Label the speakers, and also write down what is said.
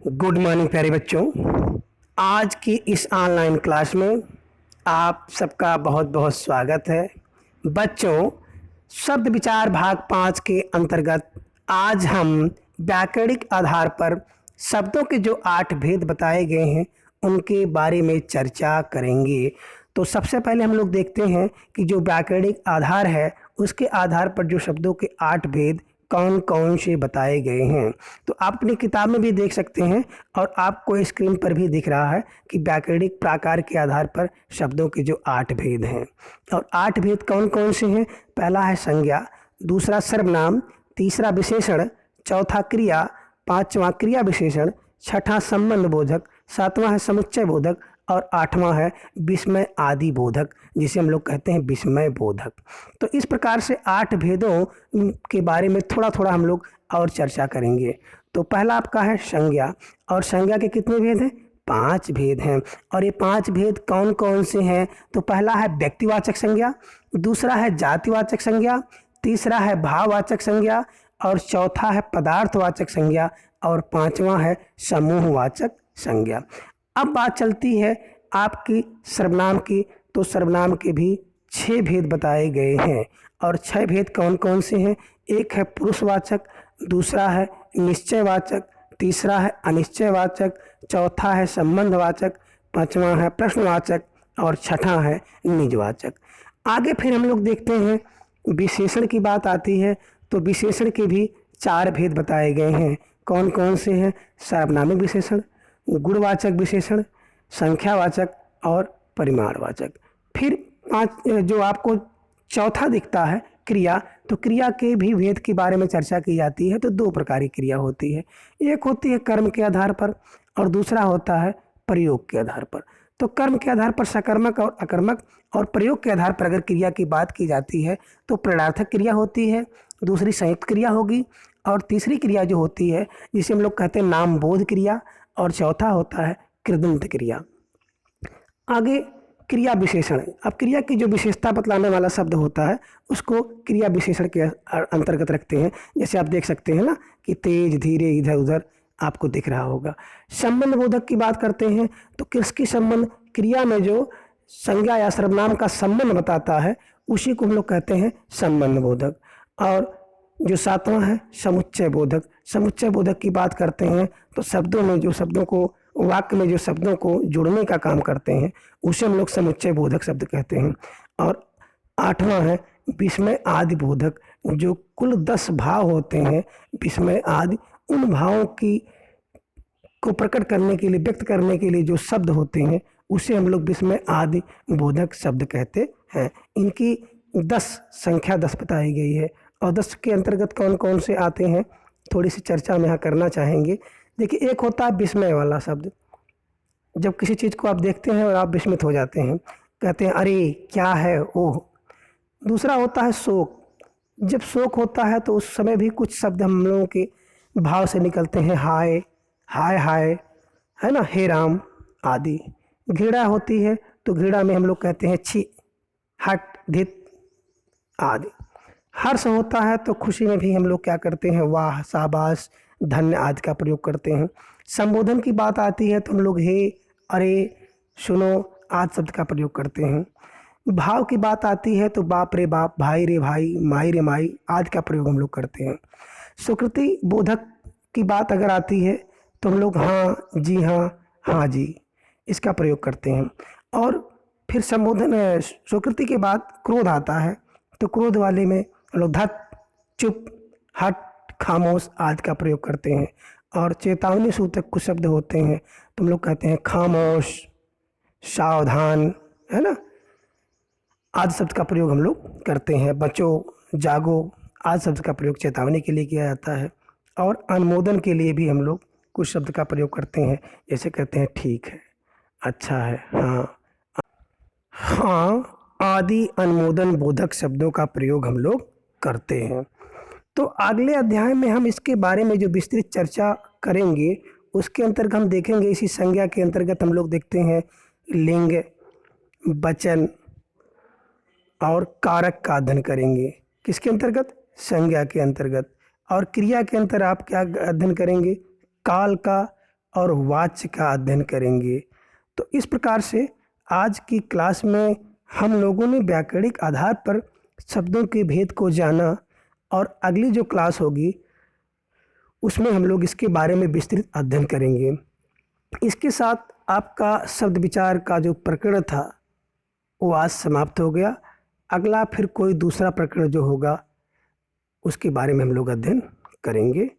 Speaker 1: Good morning प्यारे बच्चों। आज की इस ऑनलाइन क्लास में आप सबका बहुत बहुत स्वागत है। बच्चों, शब्द विचार भाग 5 के अंतर्गत आज हम व्याकरणिक आधार पर शब्दों के जो 8 भेद बताए गए हैं उनके बारे में चर्चा करेंगे। तो सबसे पहले हम लोग देखते हैं कि जो व्याकरणिक आधार है उसके आधार पर जो शब्दों के 8 भेद कौन कौन से बताए गए हैं। तो आप अपनी किताब में भी देख सकते हैं और आपको स्क्रीन पर भी दिख रहा है कि व्याकरणिक प्रकार के आधार पर शब्दों के जो 8 भेद हैं। और 8 भेद कौन कौन से हैं? पहला है संज्ञा, दूसरा सर्वनाम, तीसरा विशेषण, चौथा क्रिया, पांचवा क्रिया विशेषण, छठा संबंध बोधक, सातवां है समुच्चय बोधक और आठवां है विस्मय आदि बोधक, जिसे हम लोग कहते हैं विस्मय बोधक। तो इस प्रकार से 8 भेदों के बारे में थोड़ा थोड़ा हम लोग और चर्चा करेंगे। तो पहला आपका है संज्ञा, और संज्ञा के कितने भेद हैं? 5 भेद हैं। और ये 5 भेद कौन कौन से हैं? तो पहला है व्यक्तिवाचक संज्ञा, दूसरा है जातिवाचक संज्ञा, तीसरा है भाववाचक संज्ञा और चौथा है पदार्थवाचक संज्ञा और पांचवा है समूहवाचक संज्ञा। अब बात चलती है आपकी सर्वनाम की। तो सर्वनाम के भी 6 भेद बताए गए हैं। और 6 भेद कौन कौन से हैं? एक है पुरुषवाचक, दूसरा है निश्चयवाचक, तीसरा है अनिश्चयवाचक, चौथा है संबंधवाचक, पांचवा है प्रश्नवाचक और छठा है निजवाचक। आगे फिर हम लोग देखते हैं विशेषण की बात आती है। तो विशेषण के भी 4 भेद बताए गए हैं। कौन कौन से हैं? सार्वनामिक विशेषण, गुणवाचक विशेषण, संख्यावाचक और परिमाणवाचक। फिर 5 जो आपको चौथा दिखता है क्रिया, तो क्रिया के भी भेद के बारे में चर्चा की जाती है। तो 2 प्रकार की क्रिया होती है, एक होती है कर्म के आधार पर और दूसरा होता है प्रयोग के आधार पर। तो कर्म के आधार पर सकर्मक और अकर्मक और प्रयोग के आधार पर अगर क्रिया की बात की जाती है तो प्रेरणार्थक क्रिया होती है, दूसरी संयुक्त क्रिया होगी और तीसरी क्रिया जो होती है जिसे हम लोग कहते हैं नाम बोध क्रिया और चौथा होता है कृदंत क्रिया। आगे क्रिया विशेषण। अब क्रिया की जो विशेषता बतलाने वाला शब्द होता है उसको क्रिया विशेषण के अंतर्गत रखते हैं। जैसे आप देख सकते हैं ना कि तेज, धीरे, इधर उधर आपको दिख रहा होगा। संबंध बोधक की बात करते हैं तो किसकी संबंध? क्रिया में जो संज्ञा या सर्वनाम का संबंध बताता है उसी को हम लोग कहते हैं संबंध बोधक। और जो सातवां है समुच्चय बोधक। समुच्चय बोधक की बात करते हैं तो शब्दों में जो शब्दों को वाक्य में जो शब्दों को जोड़ने का काम करते हैं उसे हम लोग समुच्चय बोधक शब्द कहते हैं। और आठवां है विस्मय आदि बोधक। जो कुल 10 भाव होते हैं विस्मय आदि, उन भावों की को प्रकट करने के लिए, व्यक्त करने के लिए जो शब्द होते हैं उसे हम लोग विस्मय आदि बोधक शब्द कहते हैं। इनकी 10 संख्या 10 बताई गई है। और 10 के अंतर्गत कौन कौन से आते हैं थोड़ी सी चर्चा हम यहाँ करना चाहेंगे। देखिए, एक होता है विस्मय वाला शब्द। जब किसी चीज़ को आप देखते हैं और आप विस्मित हो जाते हैं, कहते हैं अरे क्या है ओह। दूसरा होता है शोक। जब शोक होता है तो उस समय भी कुछ शब्द हम लोगों के भाव से निकलते हैं, हाय, हाय हाय, है ना, हे राम आदि। घृणा होती है तो घृणा में हम लोग कहते हैं छी, हट, धित आदि। हर्ष होता है तो खुशी में भी हम लोग क्या करते हैं? वाह, शाबाश, धन्य आदि का प्रयोग करते हैं। संबोधन की बात आती है तो हम लोग हे, अरे, सुनो आदि शब्द का प्रयोग करते हैं। भाव की बात आती है तो बाप रे बाप, भाई रे भाई, माई रे माई आदि का प्रयोग हम लोग करते हैं। स्वीकृति बोधक की बात अगर आती है तो हम लोग हाँ, जी हाँ, हाँ जी इसका प्रयोग करते हैं। और फिर संबोधन स्वीकृति के बाद क्रोध आता है तो क्रोध वाले में हम लोग धत, चुप, हट, खामोश आदि का प्रयोग करते हैं। और चेतावनी सूचक कुछ शब्द होते हैं तो हम लोग कहते हैं खामोश, सावधान, है ना, आदि शब्द का प्रयोग हम लोग करते हैं। बचो, जागो आदि शब्द का प्रयोग चेतावनी के लिए किया जाता है। और अनुमोदन के लिए भी हम लोग कुछ शब्द का प्रयोग करते हैं, जैसे कहते हैं ठीक है, अच्छा है, हाँ, हाँ आदि अनुमोदन बोधक शब्दों का प्रयोग हम लोग करते हैं। तो अगले अध्याय में हम इसके बारे में जो विस्तृत चर्चा करेंगे उसके अंतर्गत हम देखेंगे, इसी संज्ञा के अंतर्गत हम लोग देखते हैं लिंग, वचन और कारक का अध्ययन करेंगे। किसके अंतर्गत? संज्ञा के अंतर्गत। और क्रिया के अंतर आप क्या अध्ययन करेंगे? काल का और वाच्य का अध्ययन करेंगे। तो इस प्रकार से आज की क्लास में हम लोगों ने व्याकरणिक आधार पर शब्दों के भेद को जाना और अगली जो क्लास होगी उसमें हम लोग इसके बारे में विस्तृत अध्ययन करेंगे। इसके साथ आपका शब्द विचार का जो प्रकरण था वो आज समाप्त हो गया। अगला फिर कोई दूसरा प्रकरण जो होगा उसके बारे में हम लोग अध्ययन करेंगे।